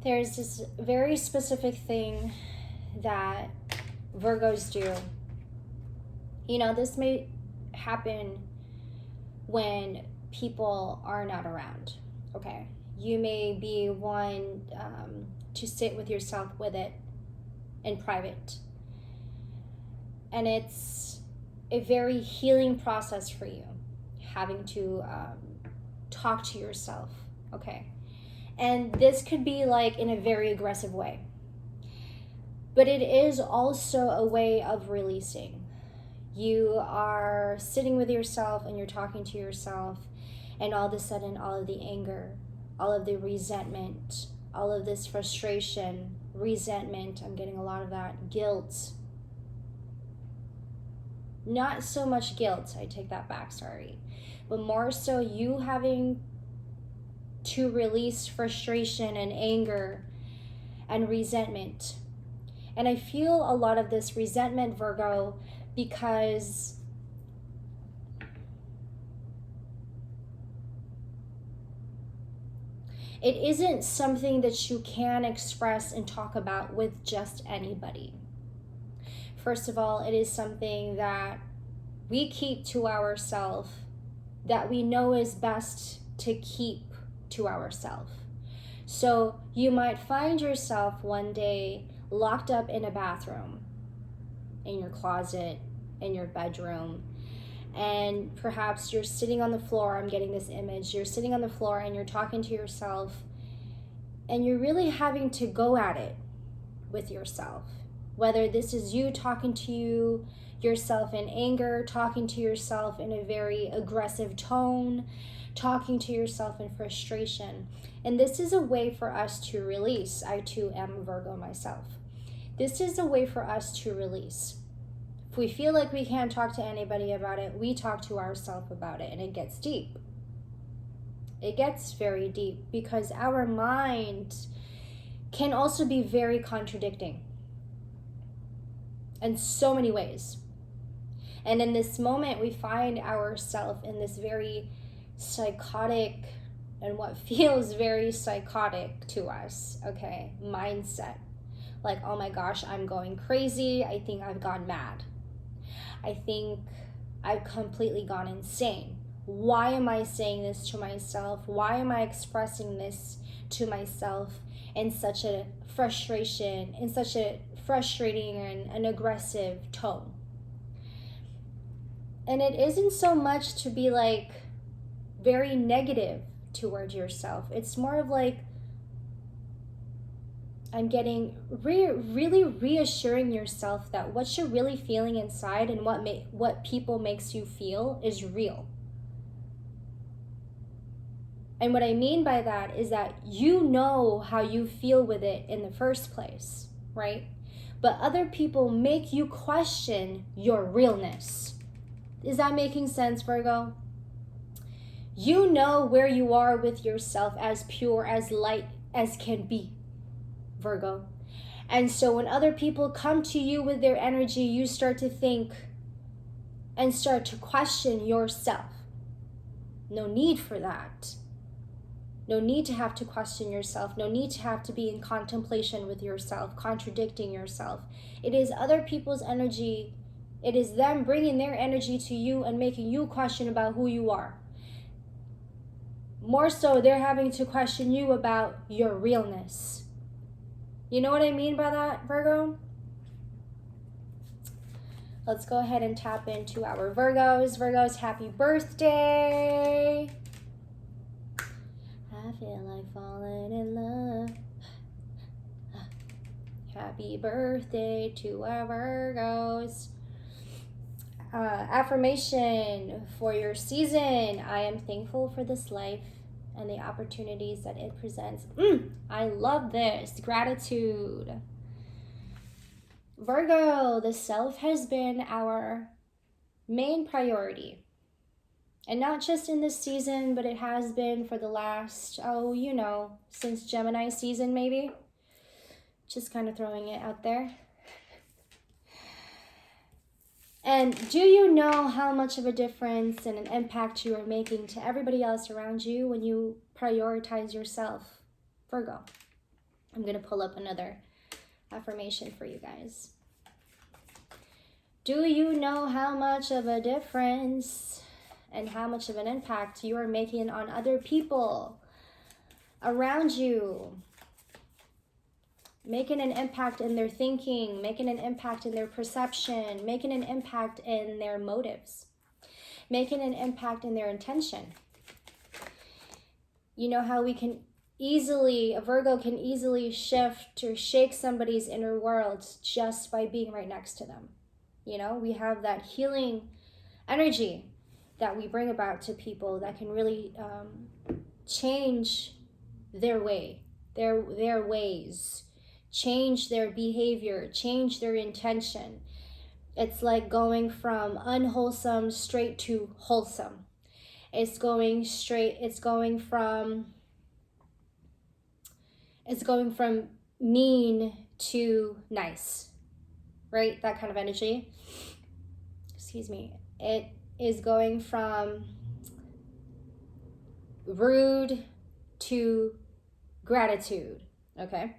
There's this very specific thing that Virgos do. You know, this may happen when people are not around, okay? You may be one to sit with yourself with it in private. And it's a very healing process for you, having to talk to yourself, okay? And this could be like in a very aggressive way. But it is also a way of releasing. You are sitting with yourself and you're talking to yourself, and all of a sudden, all of the anger, all of the resentment, all of this frustration, resentment, I'm getting a lot of that, guilt. Not so much guilt, I take that back, sorry. But more so you having to release frustration and anger and resentment. And I feel a lot of this resentment, Virgo, because it isn't something that you can express and talk about with just anybody. First of all, it is something that we keep to ourselves, that we know is best to keep to ourselves. So you might find yourself one day locked up in a bathroom, in your closet, in your bedroom, and perhaps you're sitting on the floor. I'm getting this image. You're sitting on the floor and you're talking to yourself, and you're really having to go at it with yourself. Whether this is you talking to yourself in anger, talking to yourself in a very aggressive tone, talking to yourself in frustration. And this is a way for us to release. I too am a Virgo myself. This is a way for us to release. If we feel like we can't talk to anybody about it, we talk to ourselves about it, and it gets deep. It gets very deep because our mind can also be very contradicting in so many ways. And in this moment, we find ourselves in this very psychotic and what feels very psychotic to us, okay, mindset. Like, oh my gosh, I'm going crazy. I think I've gone mad. I think I've completely gone insane. Why am I saying this to myself? Why am I expressing this to myself in such a frustration, in such a frustrating and an aggressive tone? And it isn't so much to be like very negative towards yourself. It's more of like, I'm getting really reassuring yourself that what you're really feeling inside and what people makes you feel is real. And what I mean by that is that you know how you feel with it in the first place, right? But other people make you question your realness. Is that making sense, Virgo? You know where you are with yourself as pure, as light as can be, Virgo. And so when other people come to you with their energy, you start to think and start to question yourself. No need for that. No need to have to question yourself. No need to have to be in contemplation with yourself, contradicting yourself. It is other people's energy. It is them bringing their energy to you and making you question about who you are. More so, they're having to question you about your realness. You know what I mean by that, Virgo? Let's go ahead and tap into our Virgos. Virgos, happy birthday. I feel like falling in love. Happy birthday to our Virgos. Affirmation for your season. I am thankful for this life and the opportunities that it presents. I love this. Gratitude. Virgo, the self has been our main priority. And not just in this season, but it has been for the last, since Gemini season maybe. Just kind of throwing it out there. And do you know how much of a difference and an impact you are making to everybody else around you when you prioritize yourself, Virgo? I'm going to pull up another affirmation for you guys. Do you know how much of a difference and how much of an impact you are making on other people around you? Making an impact in their thinking, making an impact in their perception, making an impact in their motives, making an impact in their intention. You know how we can easily, a Virgo can easily shift or shake somebody's inner world just by being right next to them. You know, we have that healing energy that we bring about to people that can really change their way, their ways, change their behavior, change their intention. It's like going from unwholesome straight to wholesome. It's going from mean to nice, right? That kind of energy. Excuse me. It is going from rude to gratitude, okay?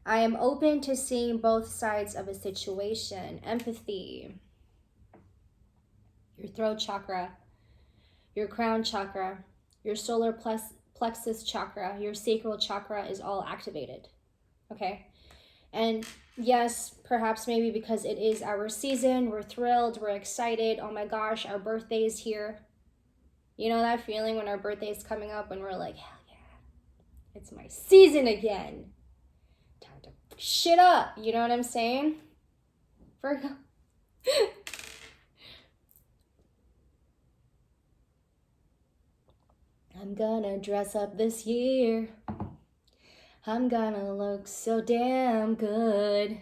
I am open to seeing both sides of a situation. Empathy. Your throat chakra, your crown chakra, your solar plexus chakra, your sacral chakra is all activated, okay? And yes, perhaps maybe because it is our season, we're thrilled, we're excited. Oh my gosh, our birthday is here. You know that feeling when our birthday is coming up and we're like, hell yeah, it's my season again. Time to shit up, you know what I'm saying? Virgo. I'm gonna dress up this year. I'm gonna look so damn good.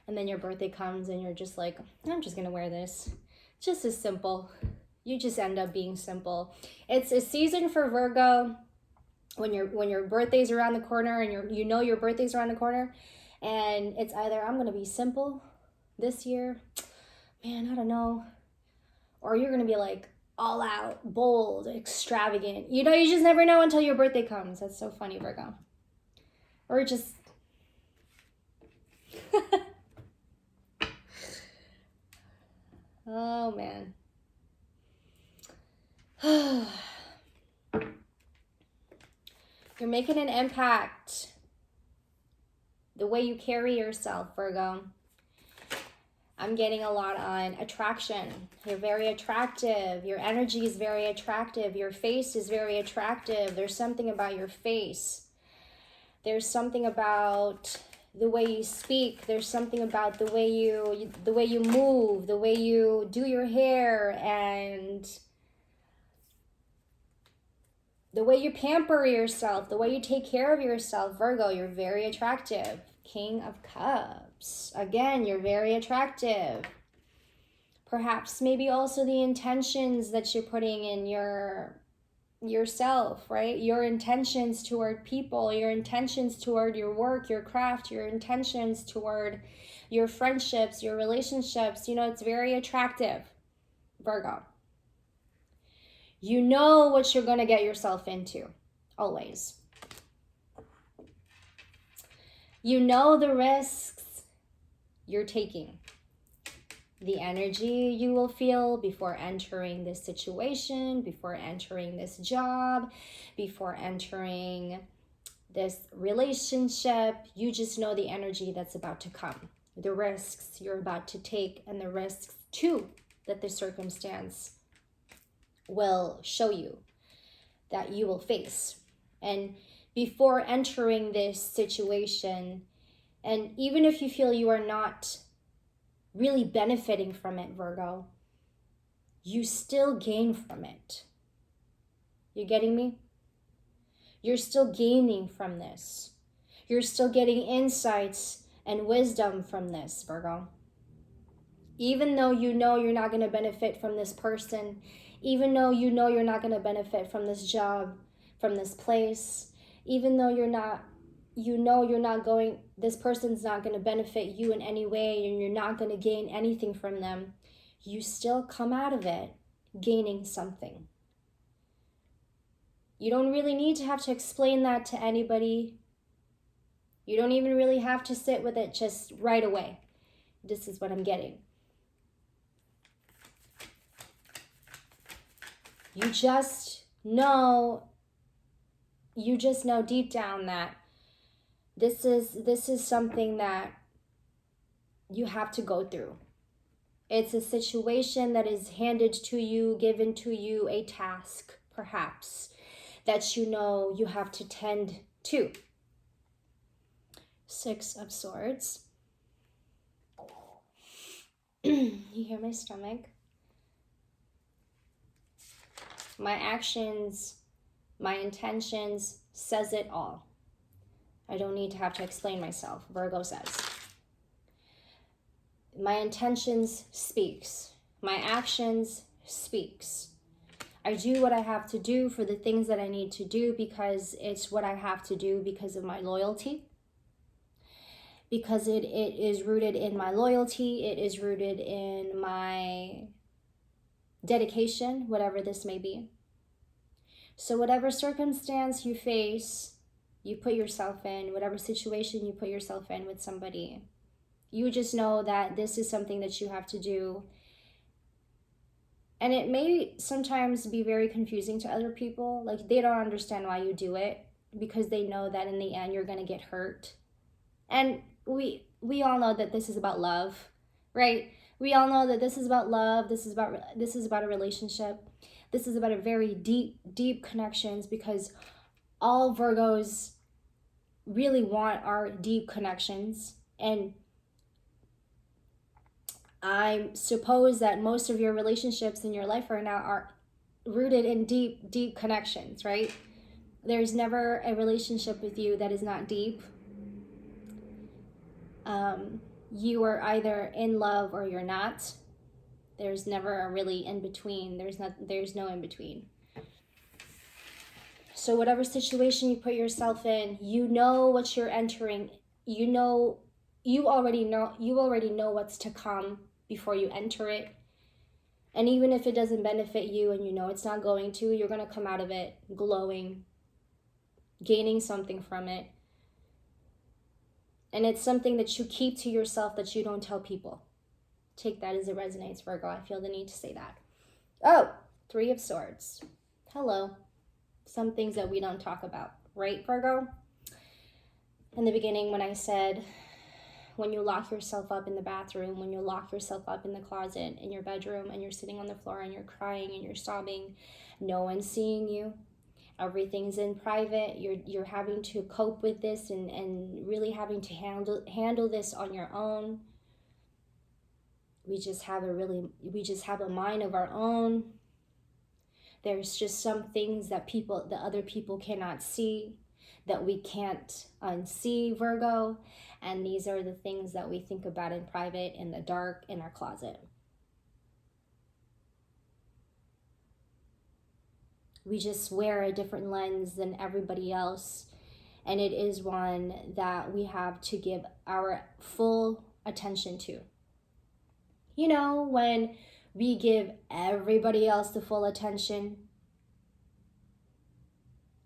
And then your birthday comes and you're just like, I'm just gonna wear this. Just as simple. You just end up being simple. It's a season for Virgo when your birthday's around the corner and you know your birthday's around the corner, and it's either I'm gonna be simple this year, man, I don't know, or you're gonna be like all out, bold, extravagant. You know, you just never know until your birthday comes. That's so funny, Virgo. Or just oh man. You're making an impact. The way you carry yourself, Virgo. I'm getting a lot on attraction. You're very attractive. Your energy is very attractive. Your face is very attractive. There's something about your face. There's something about the way you speak. There's something about the way you move, the way you do your hair, and the way you pamper yourself, the way you take care of yourself. Virgo, you're very attractive. King of Cups. Again, you're very attractive. Perhaps maybe also the intentions that you're putting in yourself, right? Your intentions toward people, your intentions toward your work, your craft, your intentions toward your friendships, your relationships. You know, it's very attractive, Virgo. You know what you're going to get yourself into, always. You know the risks you're taking, the energy you will feel before entering this situation, before entering this job, before entering this relationship. You just know the energy that's about to come, the risks you're about to take, and the risks too that the circumstance will show you that you will face. And before entering this situation, and even if you feel you are not really benefiting from it, Virgo, you still gain from it. You getting me? You're still gaining from this. You're still getting insights and wisdom from this, Virgo. Even though you know you're not going to benefit from this person, even though you know you're not going to benefit from this job, from this place, even though this person's not going to benefit you in any way and you're not going to gain anything from them, you still come out of it gaining something. You don't really need to have to explain that to anybody. You don't even really have to sit with it just right away. This is what I'm getting. You just know deep down that this is something that you have to go through. It's a situation that is handed to you, given to you, a task, perhaps, that you know you have to tend to. Six of Swords. You hear my stomach? My actions, my intentions says it all. I don't need to have to explain myself, Virgo says. My intentions speaks. My actions speaks. I do what I have to do for the things that I need to do because it's what I have to do because of my loyalty. Because it is rooted in my loyalty. It is rooted in my dedication, whatever this may be. So whatever circumstance you face, you put yourself in, whatever situation you put yourself in with somebody, you just know that this is something that you have to do. And it may sometimes be very confusing to other people. Like, they don't understand why you do it because they know that in the end you're going to get hurt. And we all know that this is about love, right? We all know that this is about love. This is about a relationship. This is about a very deep connections, because all Virgos really want are deep connections. And I suppose that most of your relationships in your life right now are rooted in deep connections, right? There's never a relationship with you that is not deep. You are either in love or you're not. There's never a really in between. There's no in between. So whatever situation you put yourself in, you know what you're entering. You already know what's to come before you enter it. And even if it doesn't benefit you and you know it's not going to, you're going to come out of it glowing, gaining something from it. And it's something that you keep to yourself, that you don't tell people. Take that as it resonates, Virgo. I feel the need to say that. Oh, Three of Swords. Hello. Some things that we don't talk about, right, Virgo? In the beginning, when I said, when you lock yourself up in the bathroom, when you lock yourself up in the closet, in your bedroom, and you're sitting on the floor and you're crying and you're sobbing, no one's seeing you. Everything's in private. You're having to cope with this and really having to handle this on your own. We just have a mind of our own. There's just some things that other people cannot see, that we can't unsee, Virgo. And these are the things that we think about in private, in the dark, in our closet. We just wear a different lens than everybody else. And it is one that we have to give our full attention to. You know, when we give everybody else the full attention,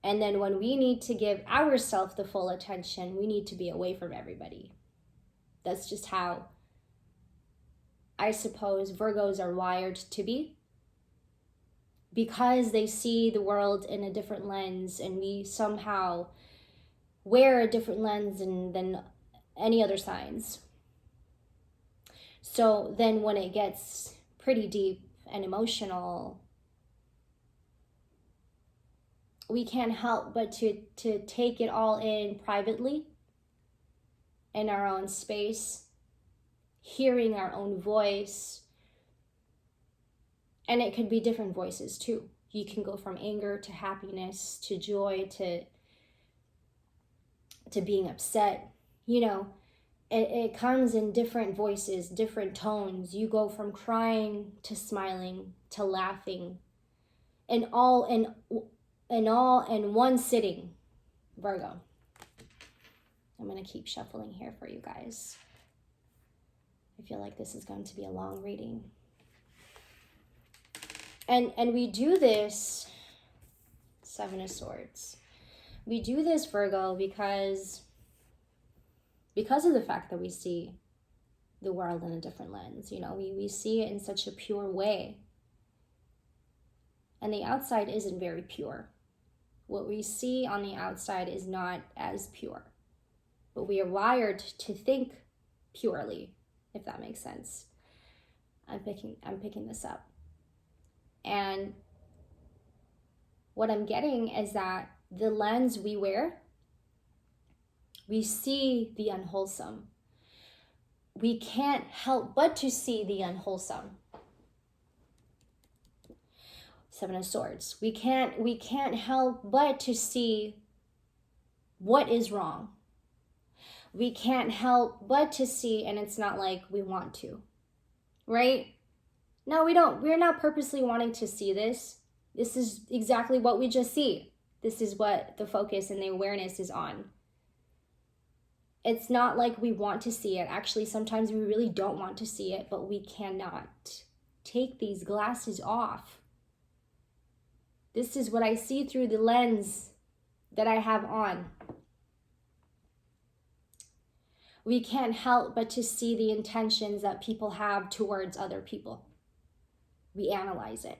and then when we need to give ourselves the full attention, we need to be away from everybody. That's just how I suppose Virgos are wired to be, because they see the world in a different lens, and we somehow wear a different lens than any other signs. So then when it gets pretty deep and emotional, we can't help but to take it all in privately, in our own space, hearing our own voice. And it could be different voices too. You can go from anger to happiness to joy to being upset. You know, it comes in different voices, different tones. You go from crying to smiling to laughing, and all in one sitting, Virgo. I'm going to keep shuffling here for you guys. I feel like this is going to be a long reading. And we do this, Seven of Swords. We do this, Virgo, because because of the fact that we see the world in a different lens. You know, we see it in such a pure way. And the outside isn't very pure. What we see on the outside is not as pure. But we are wired to think purely, if that makes sense. I'm picking this up. And what I'm getting is that the lens we wear, we see the unwholesome. We can't help but to see the unwholesome. Seven of Swords. We can't help but to see what is wrong. We can't help but to see, and it's not like we want to, right? No, we don't. We're not purposely wanting to see this. This is exactly what we just see. This is what the focus and the awareness is on. It's not like we want to see it. Actually, sometimes we really don't want to see it, but we cannot take these glasses off. This is what I see through the lens that I have on. We can't help but to see the intentions that people have towards other people. We analyze it,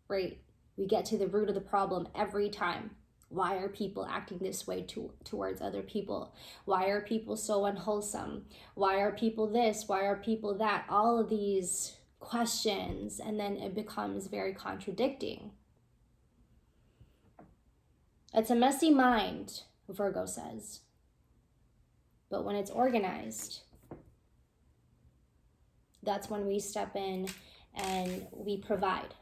right? We get to the root of the problem every time. Why are people acting this way towards other people? Why are people so unwholesome? Why are people this? Why are people that? All of these questions, and then it becomes very contradicting. It's a messy mind, Virgo says. But when it's organized, that's when we step in and we provide,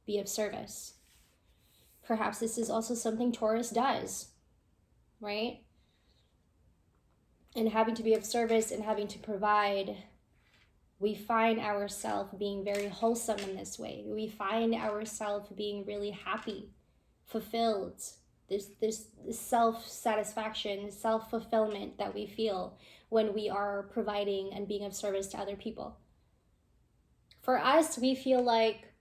be of service. Perhaps this is also something Taurus does, right? And having to be of service and having to provide, we find ourselves being very wholesome in this way. We find ourselves being really happy, fulfilled. This self-satisfaction, self-fulfillment that we feel when we are providing and being of service to other people. For us, we feel like,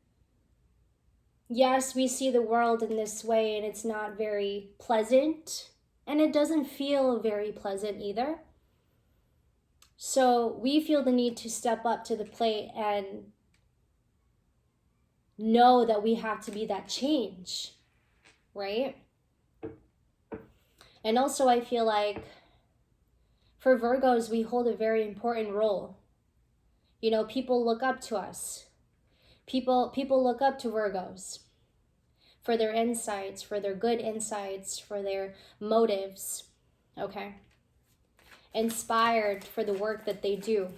yes, we see the world in this way and it's not very pleasant, and it doesn't feel very pleasant either. So we feel the need to step up to the plate and know that we have to be that change, right? And also I feel like for Virgos, we hold a very important role. You know, people look up to us. People look up to Virgos for their insights, for their good insights, for their motives, okay? Inspired for the work that they do.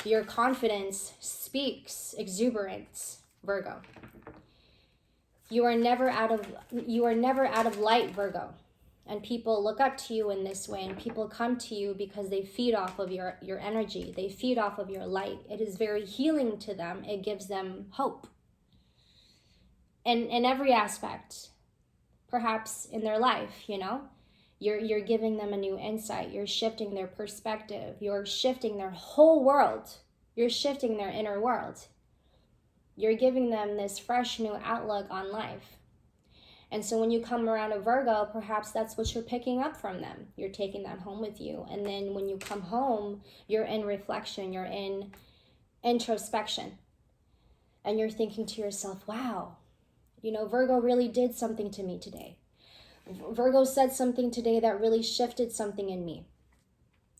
Your confidence speaks exuberance, Virgo. You are never out of light, Virgo. And people look up to you in this way, and people come to you because they feed off of your energy. They feed off of your light. It is very healing to them. It gives them hope. And in every aspect, perhaps in their life, you know, you're giving them a new insight. You're shifting their perspective. You're shifting their whole world. You're shifting their inner world. You're giving them this fresh new outlook on life. And so when you come around a Virgo, perhaps that's what you're picking up from them. You're taking that home with you. And then when you come home, you're in reflection, you're in introspection. And you're thinking to yourself, wow, you know, Virgo really did something to me today. Virgo said something today that really shifted something in me.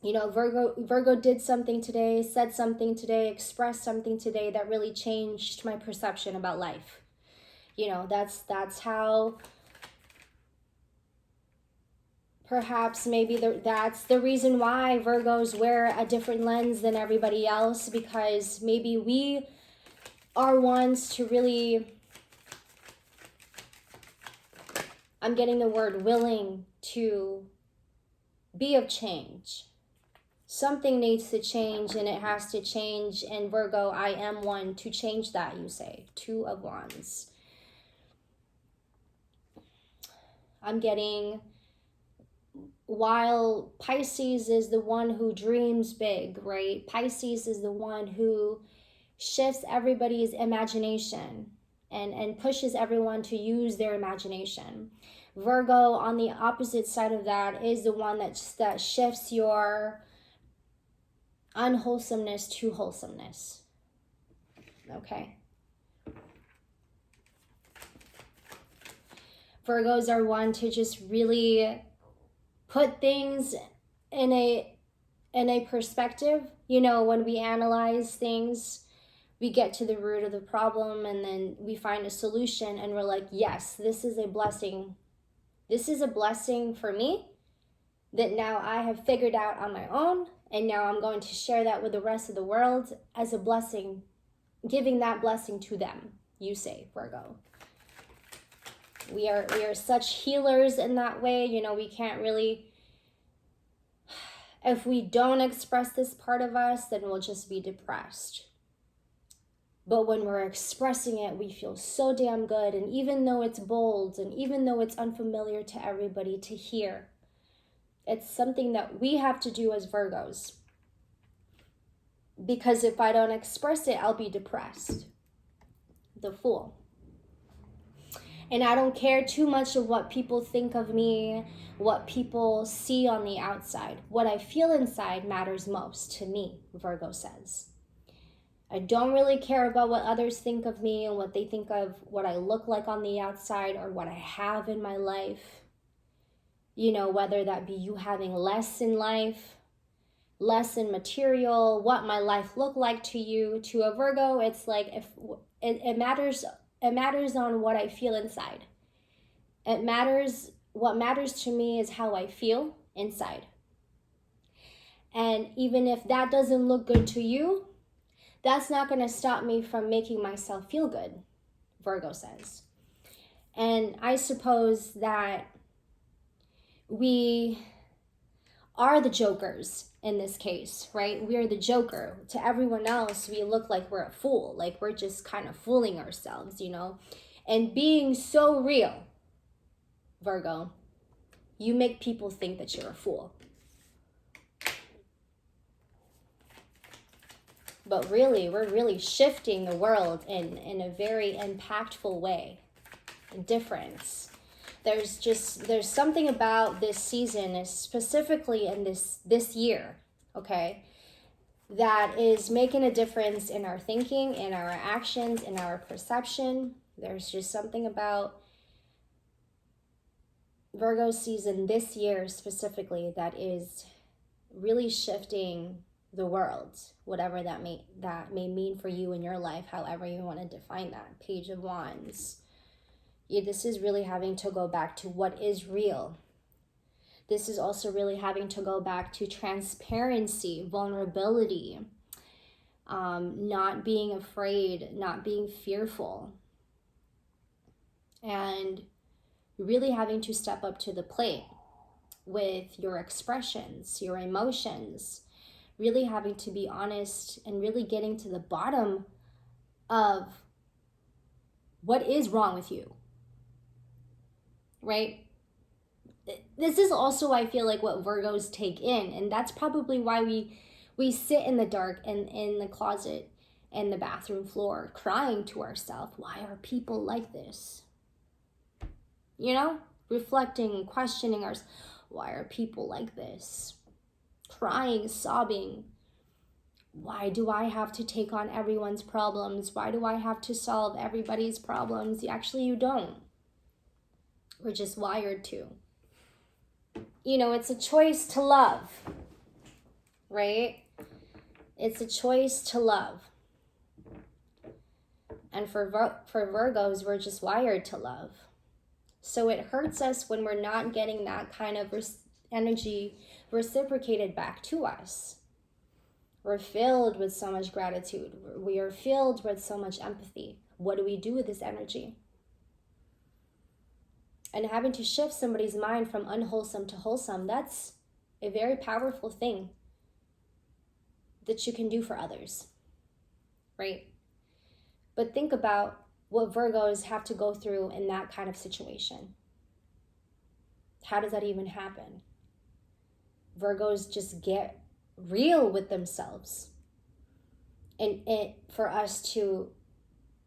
You know, Virgo did something today, said something today, expressed something today that really changed my perception about life. You know, that's how, perhaps maybe that's the reason why Virgos wear a different lens than everybody else, because maybe we are ones to really, I'm getting the word willing to be of change. Something needs to change, and it has to change. And Virgo, I am one to change that, you say. Two of Wands. I'm getting, while Pisces is the one who dreams big, right? Pisces is the one who shifts everybody's imagination and pushes everyone to use their imagination. Virgo, on the opposite side of that, is the one that shifts your unwholesomeness to wholesomeness. Okay. Virgos are one to just really put things in a perspective. You know, when we analyze things, we get to the root of the problem, and then we find a solution, and we're like, yes, this is a blessing. This is a blessing for me that now I have figured out on my own, and now I'm going to share that with the rest of the world as a blessing, giving that blessing to them, you say, Virgo. We are such healers in that way. You know, we can't really, if we don't express this part of us, then we'll just be depressed. But when we're expressing it, we feel so damn good. And even though it's bold, and even though it's unfamiliar to everybody to hear, it's something that we have to do as Virgos. Because if I don't express it, I'll be depressed. The Fool. And I don't care too much of what people think of me, what people see on the outside. What I feel inside matters most to me, Virgo says. I don't really care about what others think of me and what they think of what I look like on the outside or what I have in my life. You know, whether that be you having less in life, less in material, what my life looked like to you. To a Virgo, it's like, if it matters on what I feel inside. What matters to me is how I feel inside. And even if that doesn't look good to you, that's not going to stop me from making myself feel good, Virgo says. And I suppose that we are the jokers in this case, right? We're the joker. To everyone else, we look like we're a fool, like we're just kind of fooling ourselves, you know? And being so real, Virgo, you make people think that you're a fool. But really, we're really shifting the world in a very impactful way. Difference. There's something about this season, specifically in this year, okay, that is making a difference in our thinking, in our actions, in our perception. There's just something about Virgo season this year specifically that is really shifting the world, whatever that may mean for you in your life, however you want to define that. Page of Wands. Yeah, this is really having to go back to what is real. This is also really having to go back to transparency, vulnerability, not being afraid, not being fearful, and really having to step up to the plate with your expressions, your emotions, really having to be honest and really getting to the bottom of what is wrong with you, right? This is also, I feel like, what Virgos take in, and that's probably why we sit in the dark and in the closet and the bathroom floor crying to ourselves. Why are people like this? You know, reflecting, questioning ourselves. Why are people like this? Crying, sobbing. Why do I have to take on everyone's problems? Why do I have to solve everybody's problems? Actually, you don't. We're just wired to. You know, it's a choice to love, right? It's a choice to love. And for Virgos, we're just wired to love. So it hurts us when we're not getting that kind of energy reciprocated back to us. We're filled with so much gratitude. We are filled with so much empathy. What do we do with this energy? And having to shift somebody's mind from unwholesome to wholesome, that's a very powerful thing that you can do for others, right? But think about what Virgos have to go through in that kind of situation. How does that even happen? Virgos just get real with themselves. And for us to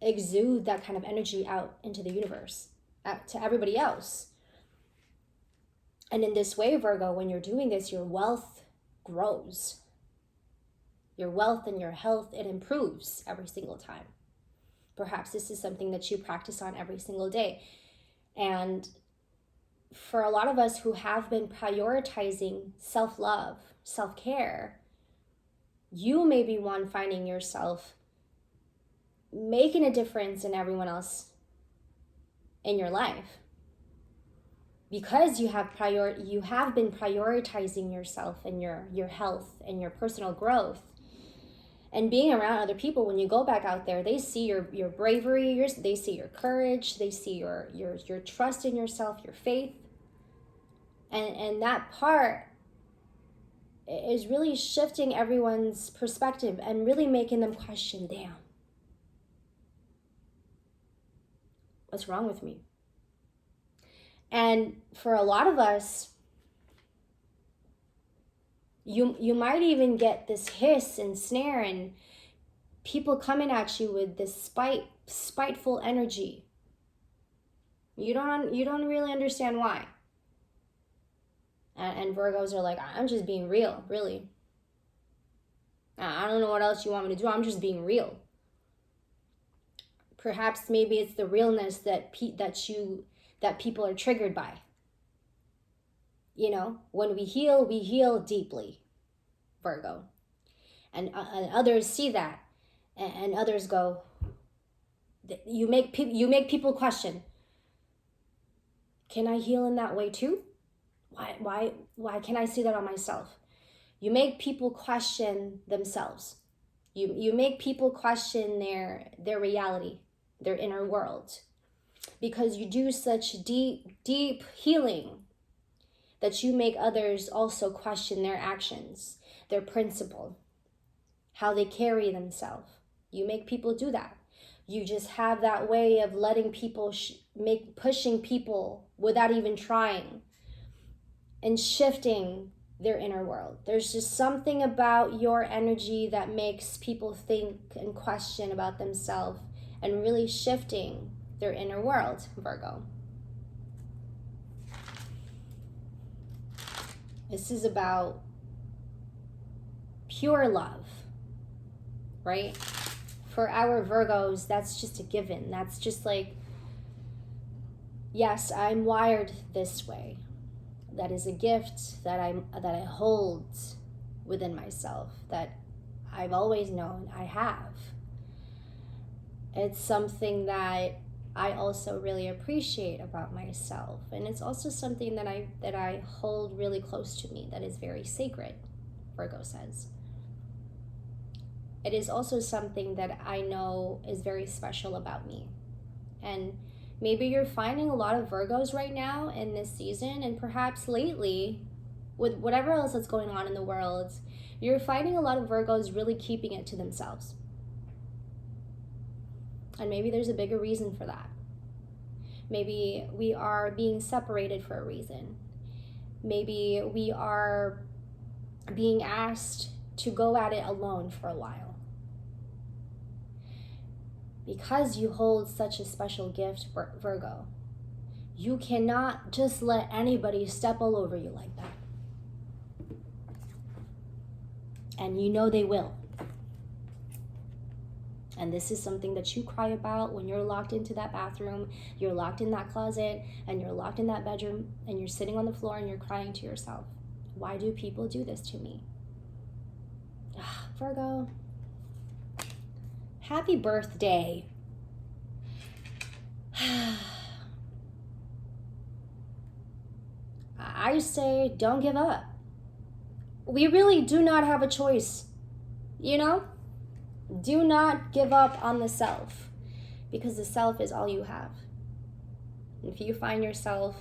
exude that kind of energy out into the universe, out to everybody else. And in this way, Virgo, when you're doing this, your wealth grows. Your wealth and your health, it improves every single time. Perhaps this is something that you practice on every single day. And for a lot of us who have been prioritizing self-love, self-care, you may be one finding yourself making a difference in everyone else in your life, because you have been prioritizing yourself and your health and your personal growth and being around other people. When you go back out there, they see your bravery, they see your courage, they see your trust in yourself, your faith, and that part is really shifting everyone's perspective and really making them question, damn, what's wrong with me? And for a lot of us, you might even get this hiss and snare and people coming at you with this spiteful energy. You don't really understand why. And Virgos are like, I'm just being real, really. I don't know what else you want me to do. I'm just being real. Perhaps maybe it's the realness that people are triggered by. You know, when we heal deeply, Virgo. And others see that, and others go, you make people question, can I heal in that way too? Why can I see that on myself? You make people question themselves. You make people question their reality, their inner world, because you do such deep healing that you make others also question their actions, their principle, how they carry themselves. You make people do that. You just have that way of letting people pushing people without even trying and shifting their inner world. There's just something about your energy that makes people think and question about themselves and really shifting their inner world, Virgo. This is about pure love, right? For our Virgos, that's just a given. That's just like, yes, I'm wired this way. That is a gift that I hold within myself, that I've always known I have. It's something that I also really appreciate about myself, and it's also something that I hold really close to me, that is very sacred, Virgo says. It is also something that I know is very special about me. And maybe you're finding a lot of Virgos right now in this season, and perhaps lately, with whatever else that's going on in the world, you're finding a lot of Virgos really keeping it to themselves. And maybe there's a bigger reason for that. Maybe we are being separated for a reason. Maybe we are being asked to go at it alone for a while. Because you hold such a special gift, Virgo, you cannot just let anybody step all over you like that. And you know they will. And this is something that you cry about when you're locked into that bathroom, you're locked in that closet, and you're locked in that bedroom, and you're sitting on the floor and you're crying to yourself. Why do people do this to me? Virgo, happy birthday. I say don't give up. We really do not have a choice, you know? Do not give up on the self, because the self is all you have. If you find yourself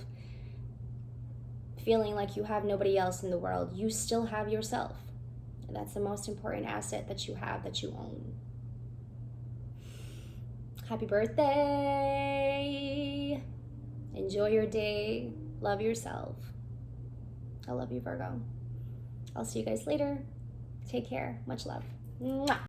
feeling like you have nobody else in the world, you still have yourself. And that's the most important asset that you have, that you own. Happy birthday. Enjoy your day. Love yourself. I love you, Virgo. I'll see you guys later. Take care. Much love. Mwah.